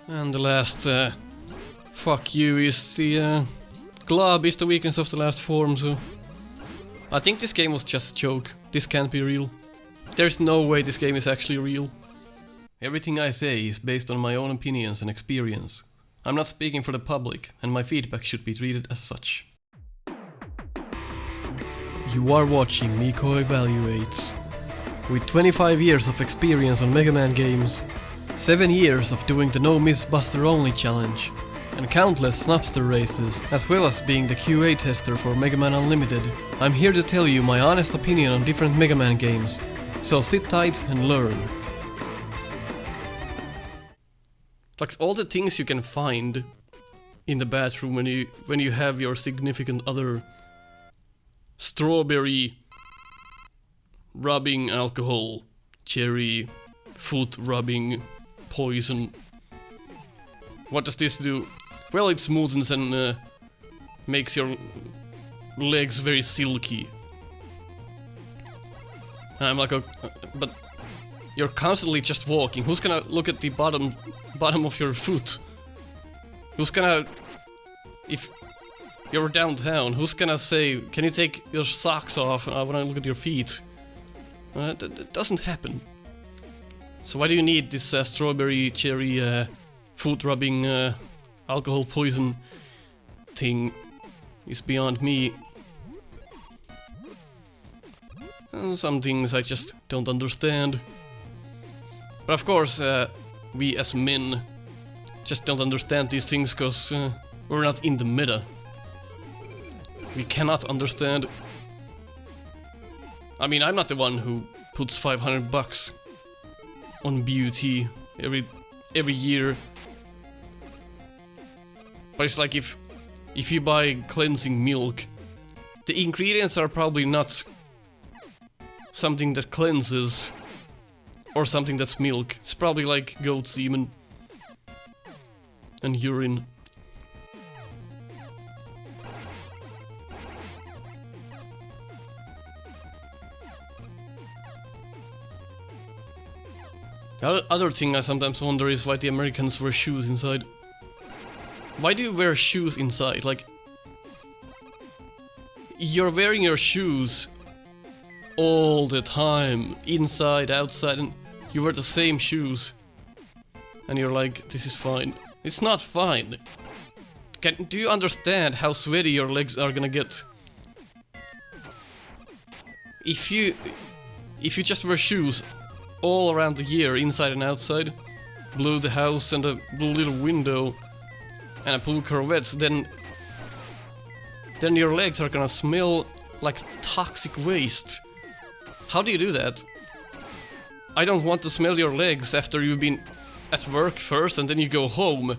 And the last fuck you is the glob is the weakness of the last form, so I think this game was just a joke. This can't be real. There's no way this game is actually real. Everything I say is based on my own opinions and experience. I'm not speaking for the public, and my feedback should be treated as such. You are watching Nico Evaluates. With 25 years of experience on Mega Man games, 7 years of doing the No Miss Buster Only challenge, and countless Snupster Races, as well as being the QA tester for Mega Man Unlimited, I'm here to tell you my honest opinion on different Mega Man games, so sit tight and learn. Like all the things you can find in the bathroom when you have your significant other: strawberry rubbing alcohol, cherry foot rubbing poison. What does this do? Well, it smoothens and makes your legs very silky. And I'm like, but you're constantly just walking. Who's gonna look at the bottom of your foot? Who's gonna, if you're downtown, who's gonna say, can you take your socks off? I wanna look at your feet. That doesn't happen. So why do you need this strawberry cherry foot rubbing alcohol poison thing? Is beyond me. Some things I just don't understand. But of course, we as men just don't understand these things because we're not in the meta. We cannot understand. I mean, I'm not the one who puts $500 on beauty every year. But it's like if you buy cleansing milk, the ingredients are probably not something that cleanses or something that's milk. It's probably like goat semen and urine. The other thing I sometimes wonder is why the Americans wear shoes inside. Why do you wear shoes inside? Like, you're wearing your shoes all the time, inside, outside, and you wear the same shoes. And you're like, this is fine. It's not fine. Do you understand how sweaty your legs are gonna get? If you just wear shoes all around the year, inside and outside, blew the house and a blue little window and a blue Corvette, then your legs are gonna smell like toxic waste. How do you do that? I don't want to smell your legs after you've been at work first and then you go home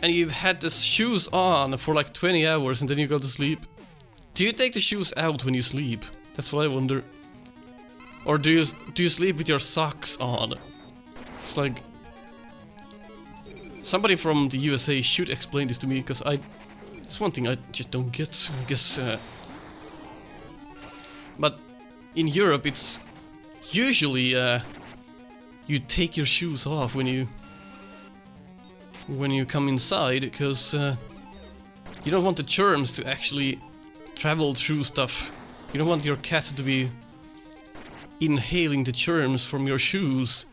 and you've had the shoes on for like 20 hours and then you go to sleep. Do you take the shoes out when you sleep? That's what I wonder. Or do you sleep with your socks on? It's like, somebody from the USA should explain this to me, because it's one thing I just don't get, I guess. But in Europe, it's usually you take your shoes off when you come inside, because you don't want the germs to actually travel through stuff. You don't want your cat to be inhaling the germs from your shoes.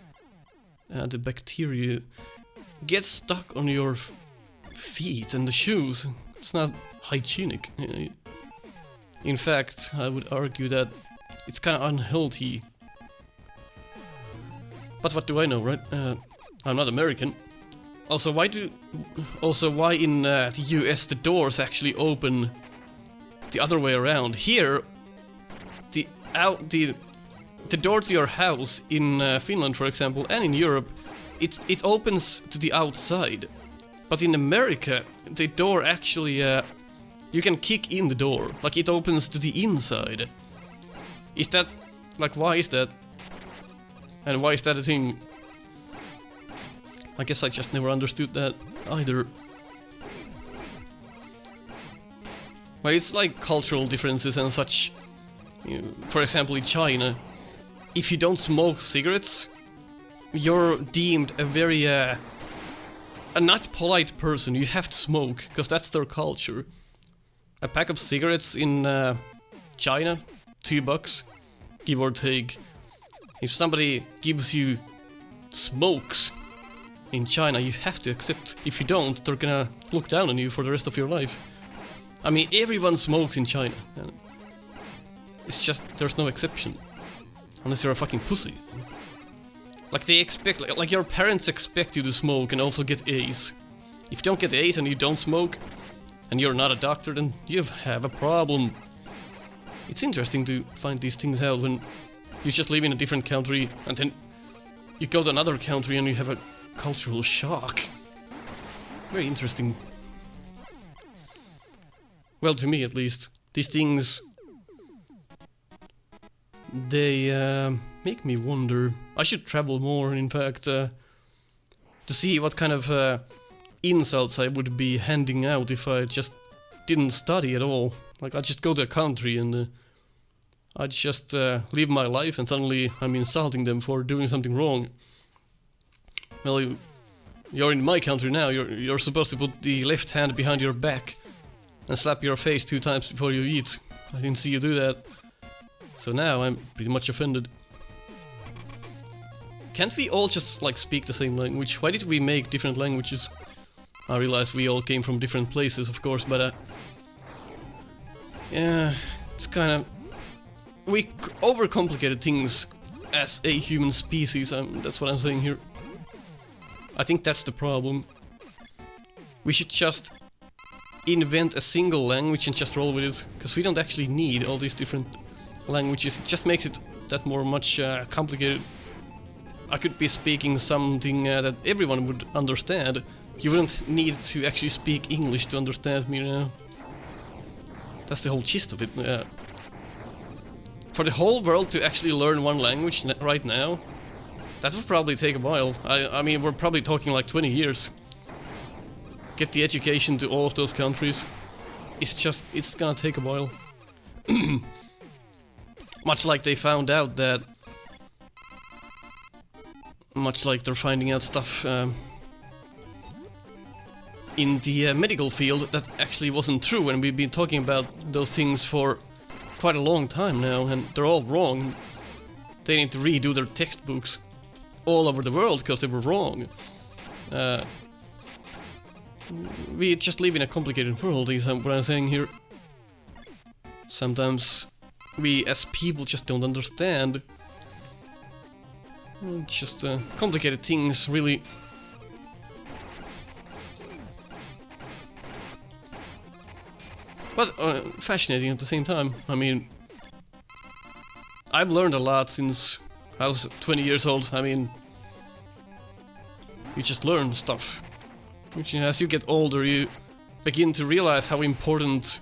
The bacteria gets stuck on your feet and the shoes. It's not hygienic. In fact, I would argue that it's kind of unhealthy. But what do I know, right? I'm not American. Also, why in the US the doors actually open the other way around? Here, the door to your house in Finland, for example, and in Europe, it opens to the outside. But in America, the door actually, you can kick in the door, like it opens to the inside. Is that, like, why is that? And why is that a thing? I guess I just never understood that either. Well, it's like cultural differences and such. You know, for example, in China, if you don't smoke cigarettes, you're deemed a very a not polite person, you have to smoke, because that's their culture. A pack of cigarettes in China, $2, give or take. If somebody gives you smokes in China, you have to accept. If you don't, they're gonna look down on you for the rest of your life. I mean, everyone smokes in China. It's just, there's no exception. Unless you're a fucking pussy. Like they expect, like your parents expect you to smoke and also get A's. If you don't get A's and you don't smoke, and you're not a doctor, then you have a problem. It's interesting to find these things out when you just live in a different country and then you go to another country and you have a cultural shock. Very interesting. Well, to me at least, these things, they make me wonder. I should travel more, in fact, to see what kind of insults I would be handing out if I just didn't study at all. Like, I'd just go to a country and I'd just live my life and suddenly I'm insulting them for doing something wrong. Well, you're in my country now, you're supposed to put the left hand behind your back and slap your face 2 times before you eat. I didn't see you do that. So now I'm pretty much offended. Can't we all just, like, speak the same language? Why did we make different languages? I realize we all came from different places, of course, but yeah, it's kind of... We overcomplicated things as a human species, that's what I'm saying here. I think that's the problem. We should just invent a single language and just roll with it, because we don't actually need all these different languages. It just makes it that much complicated. I could be speaking something that everyone would understand. You wouldn't need to actually speak English to understand me, you know. That's the whole gist of it. For the whole world to actually learn one language right now, that would probably take a while. I mean, we're probably talking like 20 years. Get the education to all of those countries. It's gonna take a while. Much like they found out that... Much like they're finding out stuff in the medical field that actually wasn't true, and we've been talking about those things for quite a long time now, and they're all wrong. They need to redo their textbooks all over the world because they were wrong. We just live in a complicated world, is what I'm saying here. Sometimes we as people just don't understand. Just complicated things, really. But fascinating at the same time. I mean, I've learned a lot since I was 20 years old. I mean, you just learn stuff. Which, as you get older, you begin to realize how important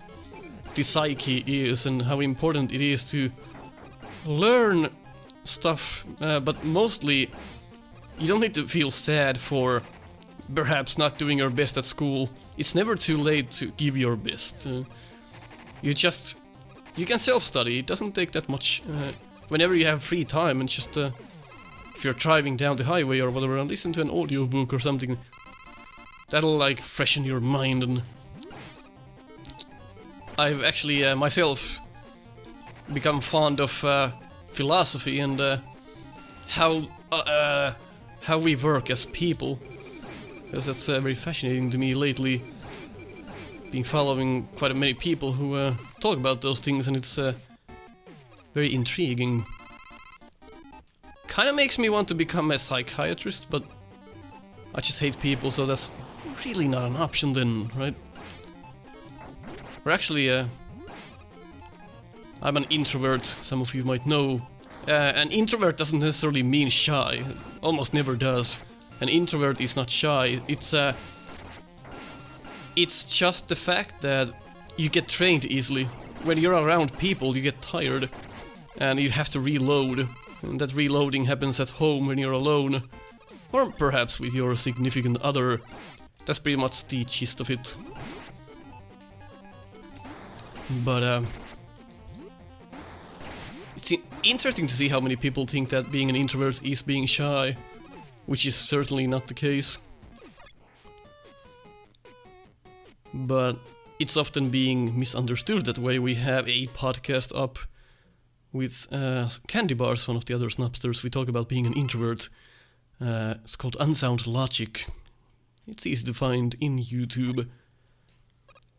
the psyche is and how important it is to learn stuff. But mostly, you don't need to feel sad for perhaps not doing your best at school. It's never too late to give your best. You can self-study. It doesn't take that much. Whenever you have free time and just if you're driving down the highway or whatever, and listen to an audiobook or something. That'll like freshen your mind. And I've actually myself become fond of philosophy and how we work as people, because that's very fascinating to me lately. Been following quite many people who talk about those things, and it's very intriguing. Kind of makes me want to become a psychiatrist, but I just hate people, so that's really not an option then, right? Or actually, I'm an introvert, some of you might know. An introvert doesn't necessarily mean shy, almost never does. An introvert is not shy, it's just the fact that you get trained easily. When you're around people, you get tired, and you have to reload. And that reloading happens at home when you're alone, or perhaps with your significant other. That's pretty much the gist of it. But it's interesting to see how many people think that being an introvert is being shy, which is certainly not the case. but it's often being misunderstood that way. We have a podcast up with Candy Bars, one of the other Snupsters. We talk about being an introvert. It's called Unsound Logic. It's easy to find in YouTube.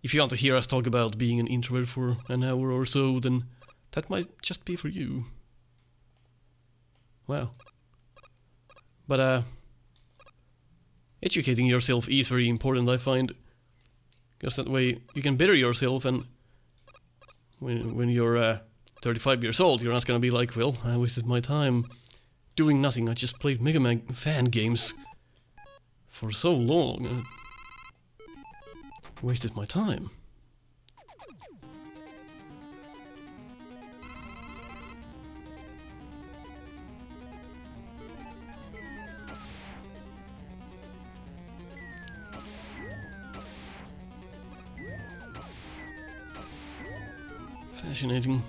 If you want to hear us talk about being an introvert for an hour or so, then that might just be for you. Wow. But educating yourself is very important, I find. Because that way you can better yourself, and when you're 35 years old, you're not gonna be like, well, I wasted my time doing nothing. I just played Mega Man fan games for so long. Wasted my time. Fascinating.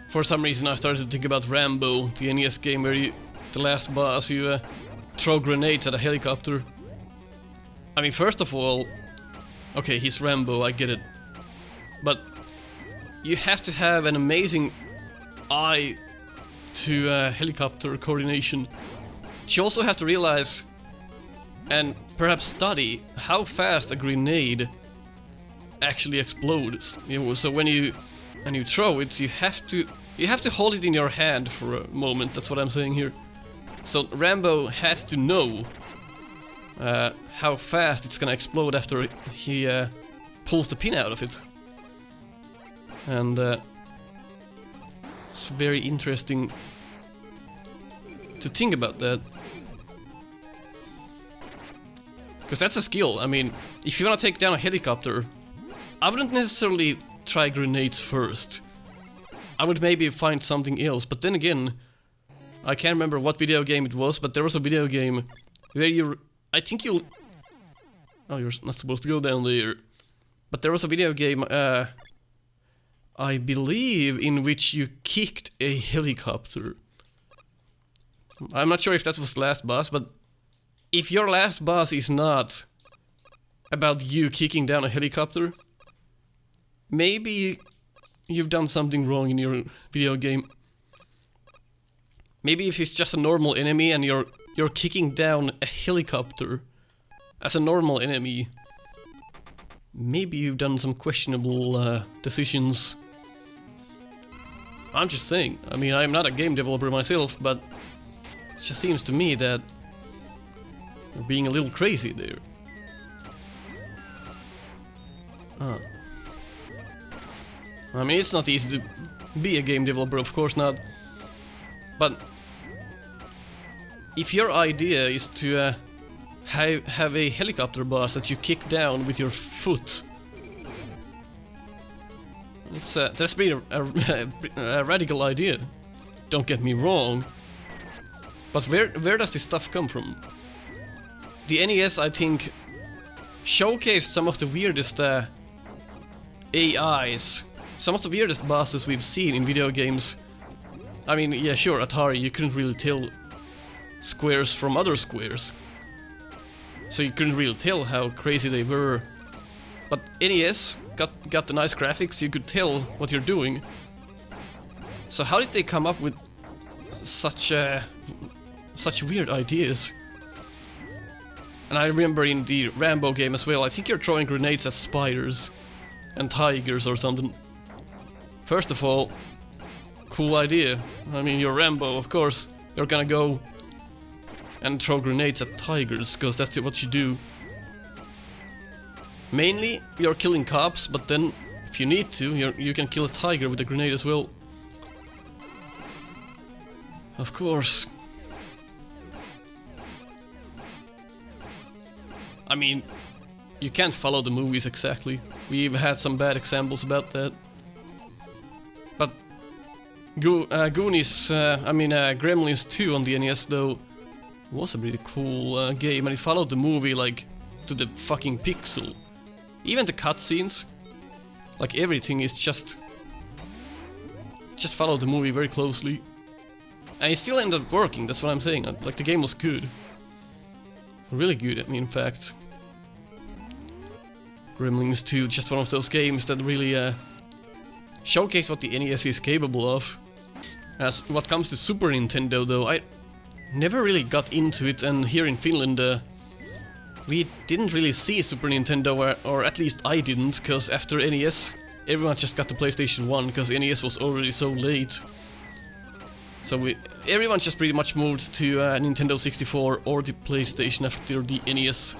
For some reason I started to think about Rambo, the NES game where the last boss, you throw grenades at a helicopter. I mean, first of all, okay, he's Rambo, I get it. But you have to have an amazing eye to helicopter coordination. You also have to realize and perhaps study how fast a grenade actually explodes. You know, so when you throw it, you have to hold it in your hand for a moment. That's what I'm saying here. So Rambo had to know how fast it's gonna explode after he pulls the pin out of it. And it's very interesting to think about that. Because that's a skill. I mean, if you wanna take down a helicopter, I wouldn't necessarily try grenades first. I would maybe find something else, but then again, I can't remember what video game it was, but there was a video game where I think you'll... Oh, you're not supposed to go down there. But there was a video game, I believe, in which you kicked a helicopter. I'm not sure if that was the last boss, but if your last boss is not about you kicking down a helicopter, maybe you've done something wrong in your video game. Maybe if it's just a normal enemy and you're kicking down a helicopter as a normal enemy, maybe you've done some questionable decisions. I'm just saying. I mean, I'm not a game developer myself, but it just seems to me that you're being a little crazy there. I mean, it's not easy to be a game developer, of course not. But if your idea is to have a helicopter boss that you kick down with your foot, that's pretty a radical idea. Don't get me wrong. But where does this stuff come from? The NES, I think, showcased some of the weirdest AIs. Some of the weirdest bosses we've seen in video games. I mean, yeah, sure, Atari, you couldn't really tell squares from other squares. So you couldn't really tell how crazy they were. But NES got the nice graphics, you could tell what you're doing. So how did they come up with such weird ideas? And I remember in the Rambo game as well, I think you're throwing grenades at spiders and tigers or something. First of all, cool idea. I mean, you're Rambo, of course. You're gonna go and throw grenades at tigers, because that's what you do. Mainly, you're killing cops, but then, if you need to, you can kill a tiger with a grenade as well. Of course. I mean, you can't follow the movies exactly. We've had some bad examples about that. Goonies, Gremlins 2 on the NES though was a pretty cool game, and it followed the movie like to the fucking pixel. Even the cutscenes, like everything is just followed the movie very closely. And it still ended up working, that's what I'm saying. Like the game was good. Really good, I mean, in fact. Gremlins 2, just one of those games that really showcase what the NES is capable of. As what comes to Super Nintendo though, I never really got into it, and here in Finland we didn't really see Super Nintendo, or at least I didn't, because after NES everyone just got the PlayStation 1, because NES was already so late. So everyone just pretty much moved to Nintendo 64 or the PlayStation after the NES.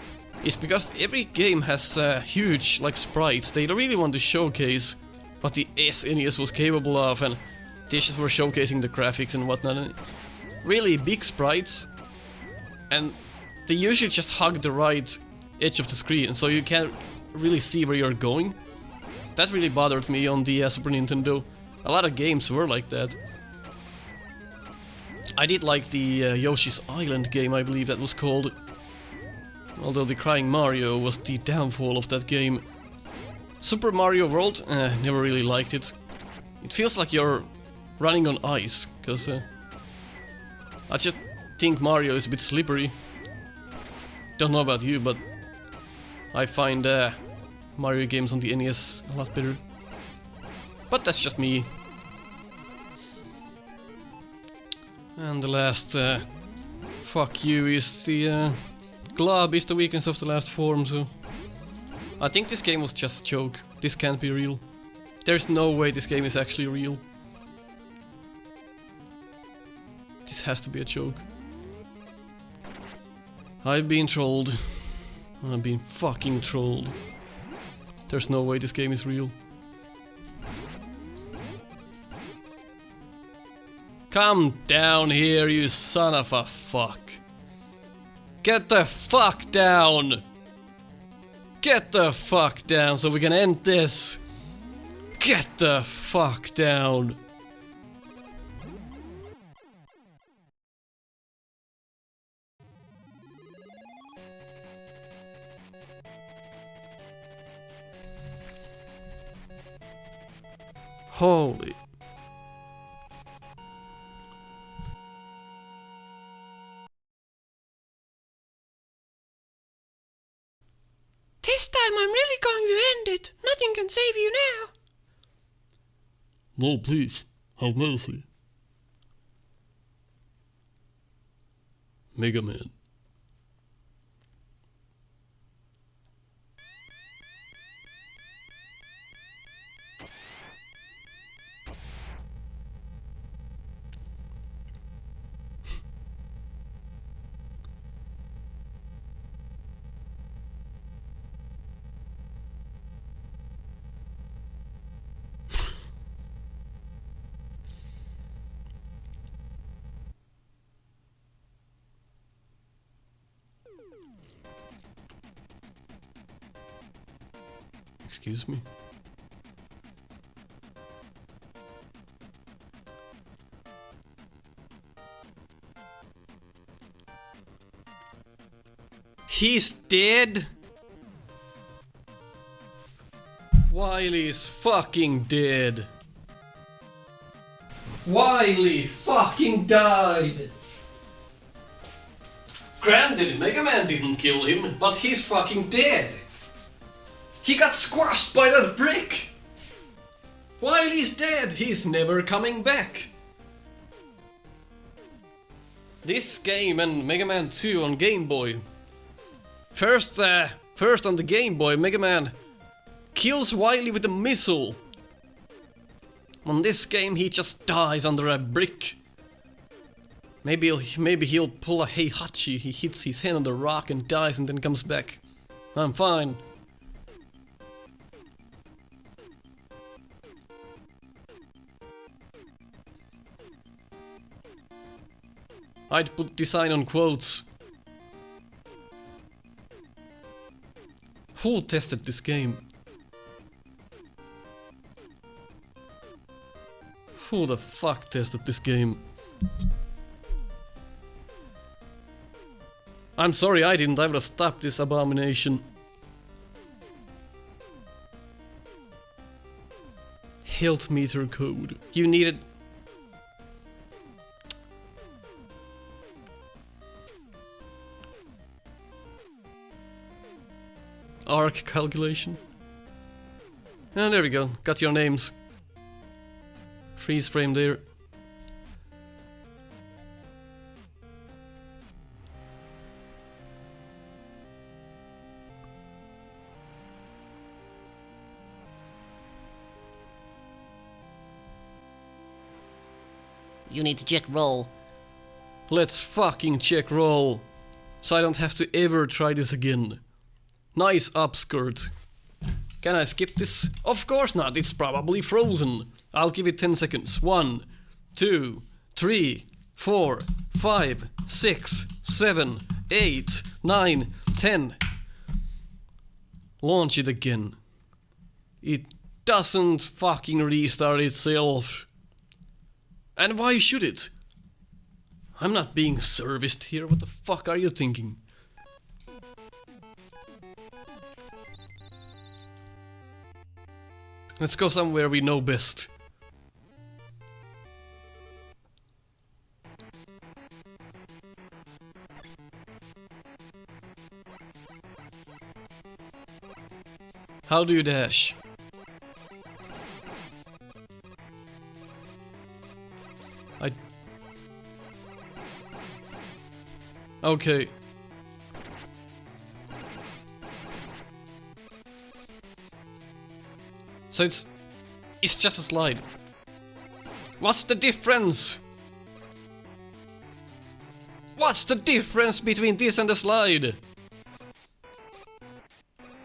It's because every game has huge like sprites. They really want to showcase what the SNES was capable of, and they just were showcasing the graphics and whatnot. And really big sprites, and they usually just hug the right edge of the screen, so you can't really see where you're going. That really bothered me on the Super Nintendo. A lot of games were like that. I did like the Yoshi's Island game, I believe that was called. Although the Crying Mario was the downfall of that game. Super Mario World, never really liked it. It feels like you're running on ice, because I just think Mario is a bit slippery. Don't know about you, but I find Mario games on the NES a lot better. But that's just me. And the last fuck you is the Glob is the weakness of the last form, so I think this game was just a joke. This can't be real. There's no way this game is actually real. This has to be a joke. I've been trolled. I've been fucking trolled. There's no way this game is real. Come down here, you son of a fuck. Get the fuck down! Get the fuck down so we can end this! Get the fuck down! Holy... This time I'm really going to end it. Nothing can save you now. No, please, have mercy. Mega Man. Excuse me? He's dead? Wily's fucking dead. Wily fucking died. Granted, Mega Man didn't kill him, but he's fucking dead. He got squashed by that brick! Wily's dead! He's never coming back! This game and Mega Man 2 on Game Boy. First on the Game Boy, Mega Man kills Wily with a missile. On this game, he just dies under a brick. Maybe he'll pull a Heihachi. He hits his head on the rock and dies and then comes back. I'm fine. I'd put design on quotes. Who tested this game? Who the fuck tested this game? I'm sorry I didn't. I would have stopped this abomination. Health meter code. You needed... Arc calculation. And there we go. Got your names. Freeze frame there. You need to check roll. Let's fucking check roll. So I don't have to ever try this again. Nice upskirt. Can I skip this? Of course not, it's probably frozen. I'll give it 10 seconds. 1, 2, 3, 4, 5, 6, 7, 8, 9, 10. Launch it again. It doesn't fucking restart itself. And why should it? I'm not being serviced here, what the fuck are you thinking? Let's go somewhere we know best. How do you dash? Okay. So it's just a slide. What's the difference? What's the difference between this and the slide?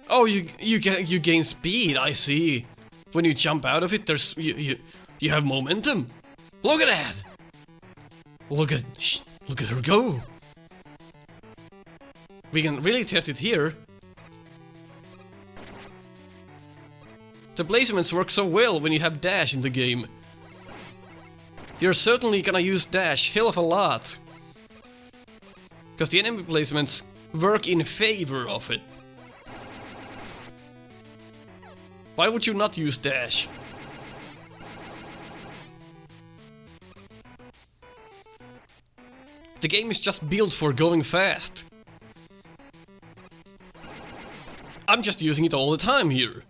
Oh, you gain speed. I see. When you jump out of it, there's you have momentum. Look at that. Look at her go. We can really test it here. The placements work so well when you have dash in the game. You're certainly gonna use dash hell of a lot. Because the enemy placements work in favor of it. Why would you not use dash? The game is just built for going fast. I'm just using it all the time here.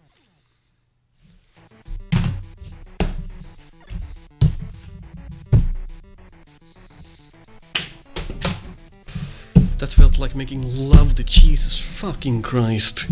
That felt like making love to Jesus fucking Christ.